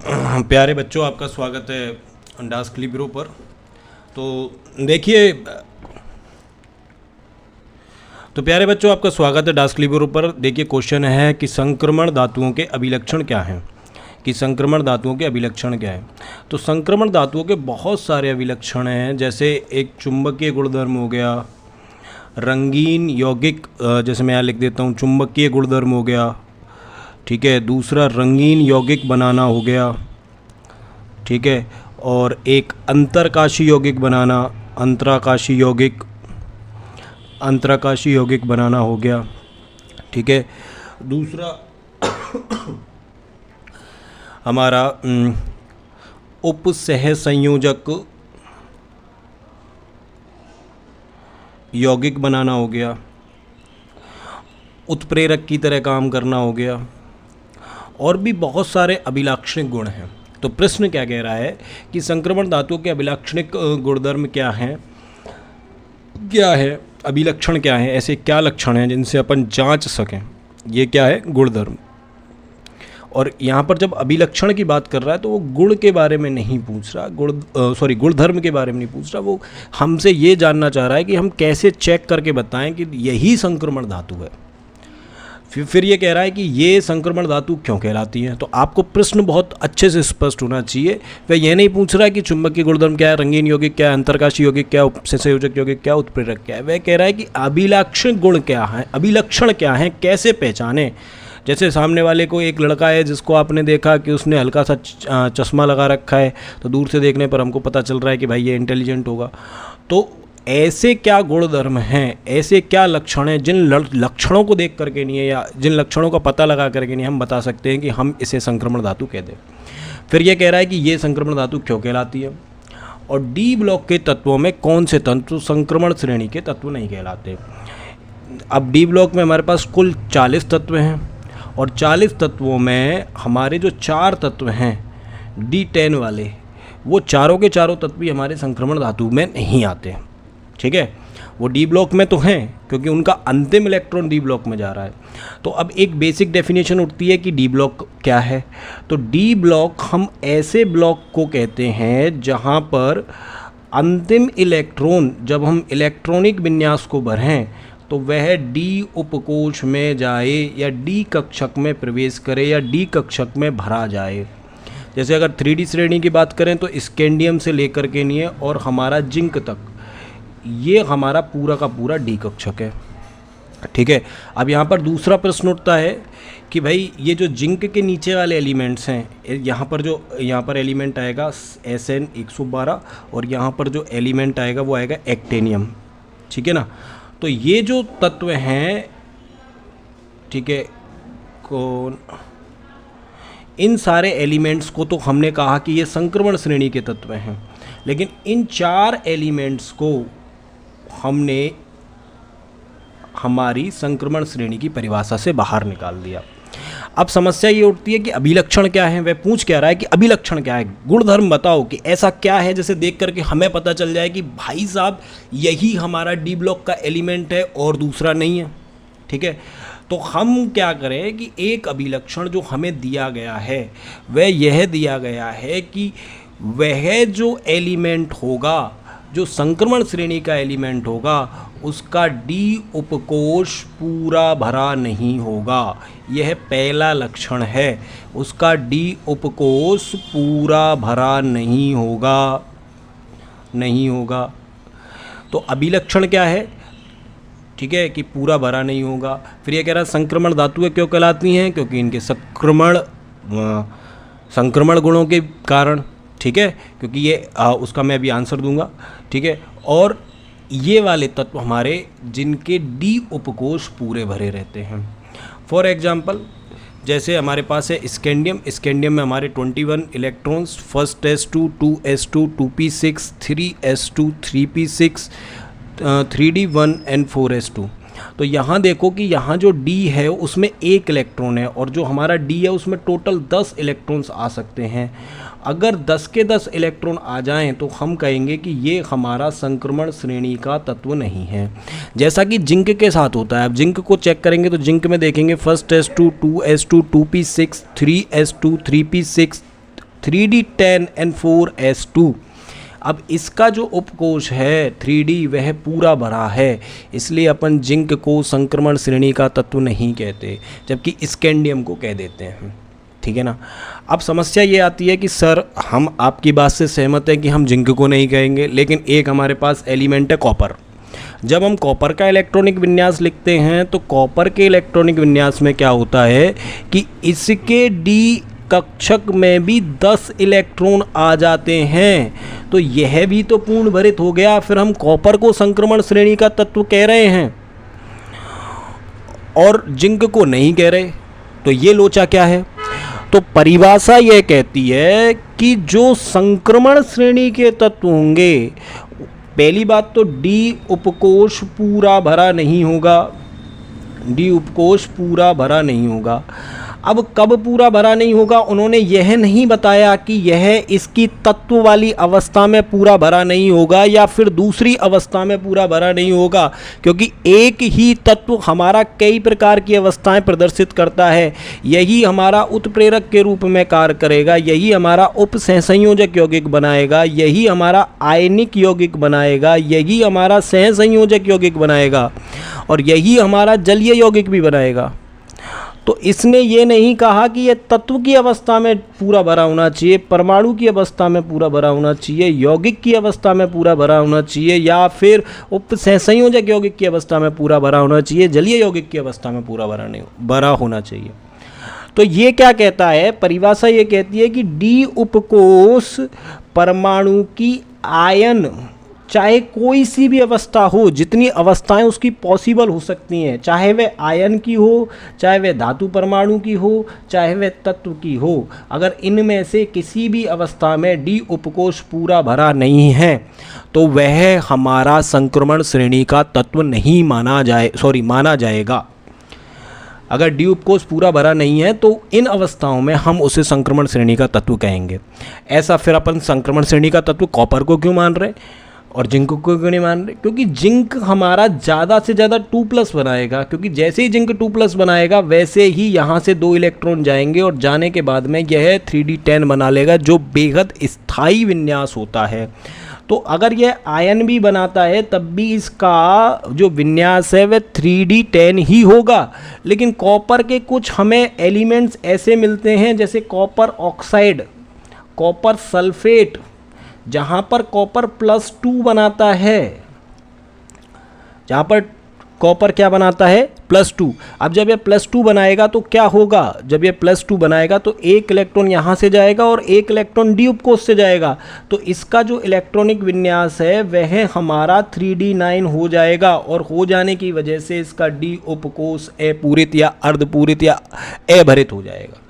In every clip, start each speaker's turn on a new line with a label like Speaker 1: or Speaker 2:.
Speaker 1: प्यारे बच्चों, आपका स्वागत है डास्क लिब्रो पर। देखिए, प्यारे बच्चों, आपका स्वागत है डास्क लिब्रो पर। देखिए, क्वेश्चन है कि संक्रमण धातुओं के अभिलक्षण क्या हैं। तो संक्रमण धातुओं के बहुत सारे अभिलक्षण हैं, जैसे एक चुंबकीय गुणधर्म हो गया, रंगीन यौगिक, जैसे मैं यहाँ लिख देता हूँ चुंबकीय गुणधर्म हो गया, ठीक है। दूसरा रंगीन यौगिक बनाना हो गया, ठीक है। और एक अंतरकाशी यौगिक बनाना, अंतराकाशी यौगिक बनाना हो गया, ठीक है। दूसरा हमारा उपसहसंयोजक यौगिक बनाना हो गया, उत्प्रेरक की तरह काम करना हो गया, और भी बहुत सारे अभिलाक्षणिक गुण हैं। तो प्रश्न क्या कह रहा है कि संक्रमण धातुओं के अभिलाक्षणिक गुणधर्म क्या है, अभिलक्षण क्या है, ऐसे क्या लक्षण हैं जिनसे अपन जांच सकें। ये क्या है? गुणधर्म। और यहाँ पर जब अभिलक्षण की बात कर रहा है तो वो गुण के बारे में नहीं पूछ रहा, गुणधर्म के बारे में नहीं पूछ रहा। वो हमसे ये जानना चाह रहा है कि हम कैसे चेक करके बताएं कि यही संक्रमण धातु है। फिर ये कह रहा है कि ये संक्रमण धातु क्यों कहलाती है। तो आपको प्रश्न बहुत अच्छे से स्पष्ट होना चाहिए। वह यह नहीं पूछ रहा है कि चुंबकीय गुणधर्म क्या है, रंगीन यौगिक क्या है, अंतरकाशी यौगिक क्या है, उपसहसंयोजक यौगिक क्या है, उत्प्रेरक क्या है। वह कह रहा है कि अभिलाक्षण गुण क्या है, अभिलक्षण क्या है, कैसे पहचाने। जैसे सामने वाले को एक लड़का है जिसको आपने देखा कि उसने हल्का सा चश्मा लगा रखा है, तो दूर से देखने पर हमको पता चल रहा है कि भाई ये इंटेलिजेंट होगा। तो ऐसे क्या गुणधर्म हैं, ऐसे क्या लक्षण हैं जिन लक्षणों को देख करके नहीं है, या जिन लक्षणों का पता लगा करके नहीं हम बता सकते हैं कि हम इसे संक्रमण धातु कह दें। फिर ये कह रहा है कि ये संक्रमण धातु क्यों कहलाती है, और डी ब्लॉक के तत्वों में कौन से तत्व संक्रमण श्रेणी के तत्व नहीं कहलाते। अब डी ब्लॉक में हमारे पास कुल 40 तत्व हैं, और 40 तत्वों में हमारे जो 4 तत्व हैं D10 वाले, वो चारों के चारों तत्व भी हमारे संक्रमण धातु में नहीं आते, ठीक है। वो डी ब्लॉक में तो हैं क्योंकि उनका अंतिम इलेक्ट्रॉन डी ब्लॉक में जा रहा है। तो अब एक बेसिक डेफिनेशन उठती है कि डी ब्लॉक क्या है। तो डी ब्लॉक हम ऐसे ब्लॉक को कहते हैं जहाँ पर अंतिम इलेक्ट्रॉन, जब हम इलेक्ट्रॉनिक विन्यास को भरें तो वह डी उपकोष में जाए या डी कक्षक में प्रवेश करे या डी कक्षक में भरा जाए। जैसे अगर 3D श्रेणी की बात करें तो स्कैंडियम से लेकर के नहीं है और हमारा जिंक तक, ये हमारा पूरा का पूरा डी कक्षक है, ठीक है। अब यहाँ पर दूसरा प्रश्न उठता है कि भाई ये जो जिंक के नीचे वाले एलिमेंट्स हैं, यहाँ पर एलिमेंट आएगा SN112 और यहाँ पर जो एलिमेंट आएगा वो आएगा एक्टेनियम, ठीक है ना। तो ये जो तत्व हैं, ठीक है, कौन, इन सारे एलिमेंट्स को तो हमने कहा कि ये संक्रमण श्रेणी के तत्व हैं, लेकिन इन 4 एलिमेंट्स को हमने हमारी संक्रमण श्रेणी की परिभाषा से बाहर निकाल दिया। अब समस्या ये उठती है कि अभिलक्षण क्या है। वह पूछ क्या रहा है कि अभिलक्षण क्या है, गुणधर्म बताओ कि ऐसा क्या है जैसे देख करके हमें पता चल जाए कि भाई साहब यही हमारा डी ब्लॉक का एलिमेंट है और दूसरा नहीं है, ठीक है। तो हम क्या करें कि एक अभिलक्षण जो हमें दिया गया है वह यह दिया गया है कि वह जो एलिमेंट होगा, जो संक्रमण श्रेणी का एलिमेंट होगा, उसका डी उपकोष पूरा भरा नहीं होगा। यह पहला लक्षण है, उसका डी उपकोष पूरा भरा नहीं होगा। तो अभिलक्षण क्या है, ठीक है, कि पूरा भरा नहीं होगा। फिर ये कह रहा है संक्रमण धातुएं क्यों कहलाती हैं, क्योंकि इनके संक्रमण गुणों के कारण, ठीक है, क्योंकि ये उसका मैं अभी आंसर दूंगा, ठीक है। और ये वाले तत्व हमारे जिनके डी उपकोष पूरे भरे रहते हैं। फॉर एग्जांपल, जैसे हमारे पास है स्कैंडियम में हमारे 21 electrons, first S2, 2S2, 2p6, 3S2, 3p6, 3d1 and 4s2। तो यहाँ देखो कि यहाँ जो D है उसमें 1 इलेक्ट्रॉन है, और जो हमारा D है उसमें टोटल 10 इलेक्ट्रॉन्स आ सकते हैं। अगर 10 के 10 इलेक्ट्रॉन आ जाएं तो हम कहेंगे कि ये हमारा संक्रमण श्रेणी का तत्व नहीं है, जैसा कि जिंक के साथ होता है। अब जिंक को चेक करेंगे तो जिंक में देखेंगे first S2, 2s2, 2p6, 3s2, 3p6, 3D10N4S2। अब इसका जो उपकोष है 3D वह पूरा भरा है, इसलिए अपन जिंक को संक्रमण श्रेणी का तत्व नहीं कहते, जबकि स्कैंडियम को कह देते हैं। ठीक है ना। अब समस्या ये आती है कि सर हम आपकी बात से सहमत हैं कि हम जिंक को नहीं कहेंगे, लेकिन एक हमारे पास एलिमेंट है कॉपर। जब हम कॉपर का इलेक्ट्रॉनिक विन्यास लिखते हैं तो कॉपर के इलेक्ट्रॉनिक विन्यास में क्या होता है कि इसके डी कक्षक में भी 10 इलेक्ट्रॉन आ जाते हैं, तो यह भी तो पूर्ण भरित हो गया, फिर हम कॉपर को संक्रमण श्रेणी का तत्व कह रहे हैं और जिंक को नहीं कह रहे। तो ये लोचा क्या है? तो परिभाषा यह कहती है कि जो संक्रमण श्रेणी के तत्व होंगे, पहली बात तो डी उपकोष पूरा भरा नहीं होगा, डी उपकोष पूरा भरा नहीं होगा। अब कब पूरा भरा नहीं होगा, उन्होंने यह नहीं बताया कि यह इसकी तत्व वाली अवस्था में पूरा भरा नहीं होगा या फिर दूसरी अवस्था में पूरा भरा नहीं होगा, क्योंकि एक ही तत्व हमारा कई प्रकार की अवस्थाएं प्रदर्शित करता है। यही हमारा उत्प्रेरक के रूप में कार्य करेगा, यही हमारा उपसहसंयोजक यौगिक बनाएगा, यही हमारा आयनिक यौगिक बनाएगा, यही हमारा सहसंयोजक यौगिक बनाएगा और यही हमारा जलीय यौगिक भी बनाएगा। तो इसने ये नहीं कहा कि ये तत्व की अवस्था में पूरा भरा होना चाहिए, परमाणु की अवस्था में पूरा भरा होना चाहिए, यौगिक की अवस्था में पूरा भरा होना चाहिए, या फिर उपसहसंयोजक यौगिक की अवस्था में पूरा भरा होना चाहिए, जलीय यौगिक की अवस्था में पूरा भरा होना चाहिए। तो ये क्या कहता है, परिभाषा ये कहती है कि डी उपकोष परमाणु की आयन, चाहे कोई सी भी अवस्था हो, जितनी अवस्थाएं उसकी पॉसिबल हो सकती हैं, चाहे वह आयन की हो, चाहे वह धातु परमाणु की हो, चाहे वह तत्व की हो, अगर इनमें से किसी भी अवस्था में डी उपकोष पूरा भरा नहीं है तो वह हमारा संक्रमण श्रेणी का तत्व नहीं माना जाएगा। अगर डी उपकोष पूरा भरा नहीं है तो इन अवस्थाओं में हम उसे संक्रमण श्रेणी का तत्व कहेंगे। ऐसा फिर अपन संक्रमण श्रेणी का तत्व कॉपर को क्यों मान रहे और जिंक को क्यों नहीं मान रहे? क्योंकि जिंक हमारा ज़्यादा से ज़्यादा 2+ बनाएगा, क्योंकि जैसे ही जिंक 2+ बनाएगा वैसे ही यहाँ से 2 इलेक्ट्रॉन जाएंगे और जाने के बाद में यह 3D10 बना लेगा, जो बेहद स्थायी विन्यास होता है। तो अगर यह आयन भी बनाता है तब भी इसका जो विन्यास है वह 3D10 ही होगा। लेकिन कॉपर के कुछ हमें एलिमेंट्स ऐसे मिलते हैं जैसे कॉपर ऑक्साइड, कॉपर सल्फेट, जहाँ पर कॉपर +2 बनाता है, जहाँ पर कॉपर क्या बनाता है +2। अब जब ये +2 बनाएगा तो क्या होगा, जब ये +2 बनाएगा तो एक इलेक्ट्रॉन यहाँ से जाएगा और एक इलेक्ट्रॉन डी उपकोष से जाएगा, तो इसका जो इलेक्ट्रॉनिक विन्यास है वह हमारा 3D9 हो जाएगा और हो जाने की वजह से इसका डी उपकोष अपूरित या अर्धपूरित या अभरित हो जाएगा।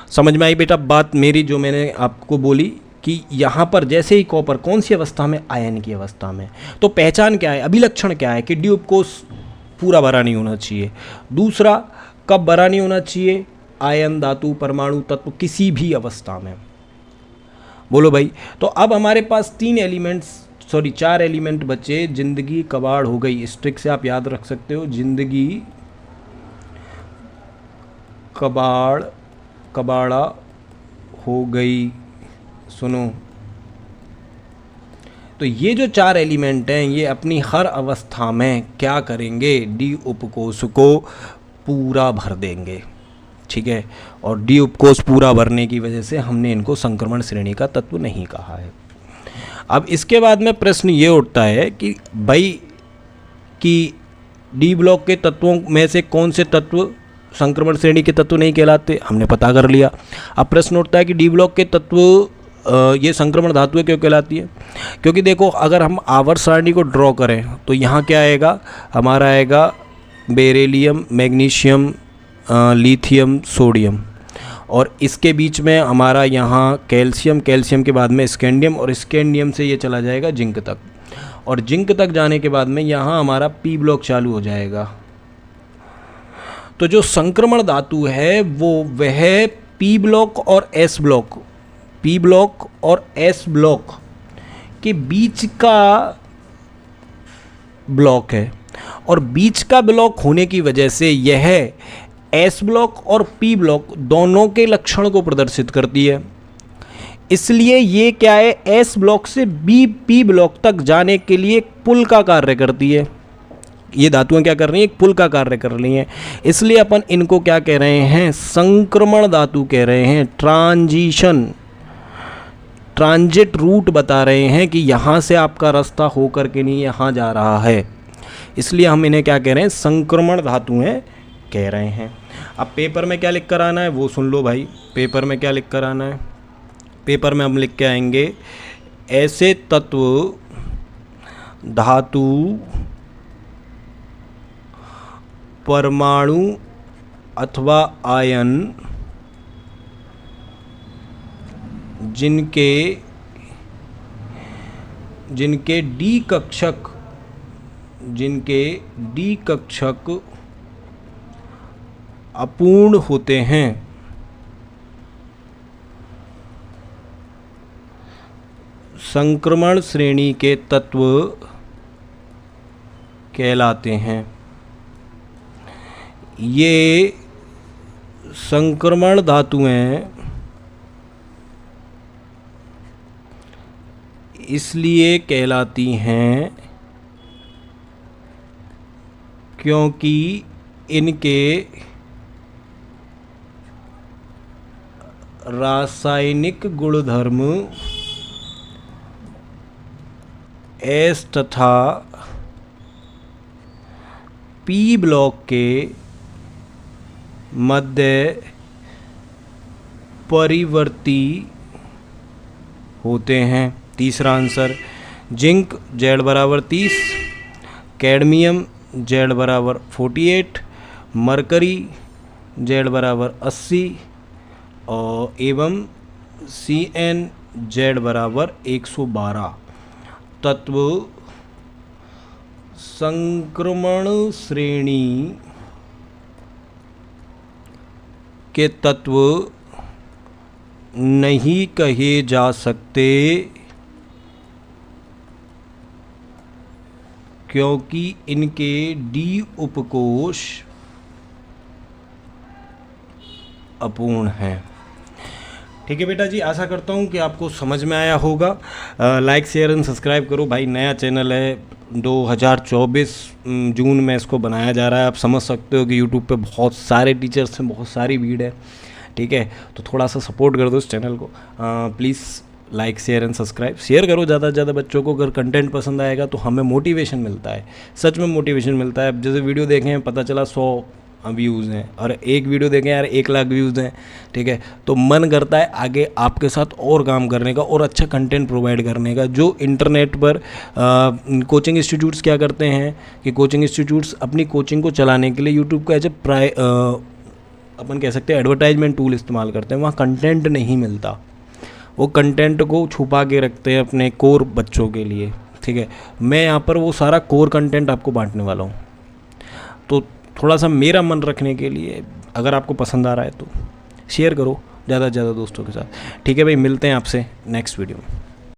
Speaker 1: समझ में आई बेटा बात मेरी, जो मैंने आपको बोली कि यहाँ पर जैसे ही कॉपर कौन सी अवस्था में, आयन की अवस्था में, तो पहचान क्या है, अभिलक्षण क्या है कि डी उपकोष पूरा भरा नहीं होना चाहिए। दूसरा, कब भरा नहीं होना चाहिए, आयन, धातु, परमाणु, तत्व, किसी भी अवस्था में। बोलो भाई। तो अब हमारे पास 4 एलिमेंट बचे। जिंदगी कबाड़ हो गई, इस ट्रिक से आप याद रख सकते हो, जिंदगी कबाड़ा हो गई। सुनो, तो ये जो 4 एलिमेंट हैं ये अपनी हर अवस्था में क्या करेंगे, डी उपकोष को पूरा भर देंगे। ठीक है, और डी उपकोष पूरा भरने की वजह से हमने इनको संक्रमण श्रेणी का तत्व नहीं कहा है। अब इसके बाद में प्रश्न ये उठता है कि भाई कि डी ब्लॉक के तत्वों में से कौन से तत्व संक्रमण श्रेणी के तत्व नहीं कहलाते, हमने पता कर लिया। अब प्रश्न उठता है कि डी ब्लॉक के तत्व ये संक्रमण धातुएं क्यों कहलाती है? क्योंकि देखो, अगर हम आवर्त सारणी को ड्रॉ करें तो यहाँ क्या आएगा, हमारा आएगा बेरिलियम, मैग्नीशियम, लिथियम, सोडियम, और इसके बीच में हमारा यहाँ कैल्शियम, कैल्शियम के बाद में स्कैंडियम, और स्कैंडियम से ये चला जाएगा जिंक तक, और जिंक तक जाने के बाद में यहाँ हमारा पी ब्लॉक चालू हो जाएगा। तो जो संक्रमण धातु है वह पी ब्लॉक और एस ब्लॉक, पी ब्लॉक और एस ब्लॉक के बीच का ब्लॉक है, और बीच का ब्लॉक होने की वजह से यह एस ब्लॉक और पी ब्लॉक दोनों के लक्षण को प्रदर्शित करती है। इसलिए ये क्या है, एस ब्लॉक से पी ब्लॉक तक जाने के लिए एक पुल का कार्य करती है। ये धातुएं क्या कर रही हैं, एक पुल का कार्य कर रही हैं। इसलिए अपन इनको क्या कह रहे हैं, संक्रमण धातु कह रहे हैं। ट्रांजिट रूट बता रहे हैं कि यहाँ से आपका रास्ता होकर के नहीं यहाँ जा रहा है, इसलिए हम इन्हें क्या कह रहे हैं, संक्रमण धातुएं कह रहे हैं। अब पेपर में क्या लिख कर आना है वो सुन लो भाई। पेपर में क्या लिख कर आना है, पेपर में हम लिख के आएंगे, ऐसे तत्व धातु परमाणु अथवा आयन जिनके डी कक्षक अपूर्ण होते हैं, संक्रमण श्रेणी के तत्व कहलाते हैं। ये संक्रमण धातुएं इसलिए कहलाती हैं क्योंकि इनके रासायनिक गुणधर्म एस तथा पी ब्लॉक के मध्य परिवर्ती होते हैं। तीसरा आंसर, जिंक Z बराबर 30, कैडमियम Z बराबर 48, मरकरी Z बराबर 80 और एवं Cn Z बराबर 112 तत्व संक्रमण श्रेणी के तत्व नहीं कहे जा सकते क्योंकि इनके डी उपकोष अपूर्ण हैं। ठीक है बेटा जी, आशा करता हूँ कि आपको समझ में आया होगा। लाइक शेयर एंड सब्सक्राइब करो भाई, नया चैनल है, 2024 जून में इसको बनाया जा रहा है। आप समझ सकते हो कि यूट्यूब पे बहुत सारे टीचर्स हैं, बहुत सारी भीड़ है। ठीक है, तो थोड़ा सा सपोर्ट कर दो इस चैनल को। Please like share and subscribe, share करो ज़्यादा से ज़्यादा बच्चों को। अगर कंटेंट पसंद आएगा तो हमें मोटिवेशन मिलता है, सच में मोटिवेशन मिलता है। अब जैसे वीडियो देखें, पता चला 100 व्यूज़ हैं और एक वीडियो देखें यार 1 लाख व्यूज़ हैं, ठीक है, तो मन करता है आगे आपके साथ और काम करने का और अच्छा कंटेंट प्रोवाइड करने का। जो इंटरनेट पर कोचिंग इंस्टीट्यूट्स क्या करते हैं कि कोचिंग इंस्टीट्यूट्स अपनी कोचिंग को चलाने के लिए यूट्यूब का एज ए अपन कह सकते हैं एडवर्टाइजमेंट टूल इस्तेमाल करते हैं। वहाँ कंटेंट नहीं मिलता, वो कंटेंट को छुपा के रखते हैं अपने कोर बच्चों के लिए। ठीक है, मैं यहाँ पर वो सारा कोर कंटेंट आपको बांटने वाला हूँ। तो थोड़ा सा मेरा मन रखने के लिए अगर आपको पसंद आ रहा है तो शेयर करो ज़्यादा से ज़्यादा दोस्तों के साथ। ठीक है भाई, मिलते हैं आपसे नेक्स्ट वीडियो में।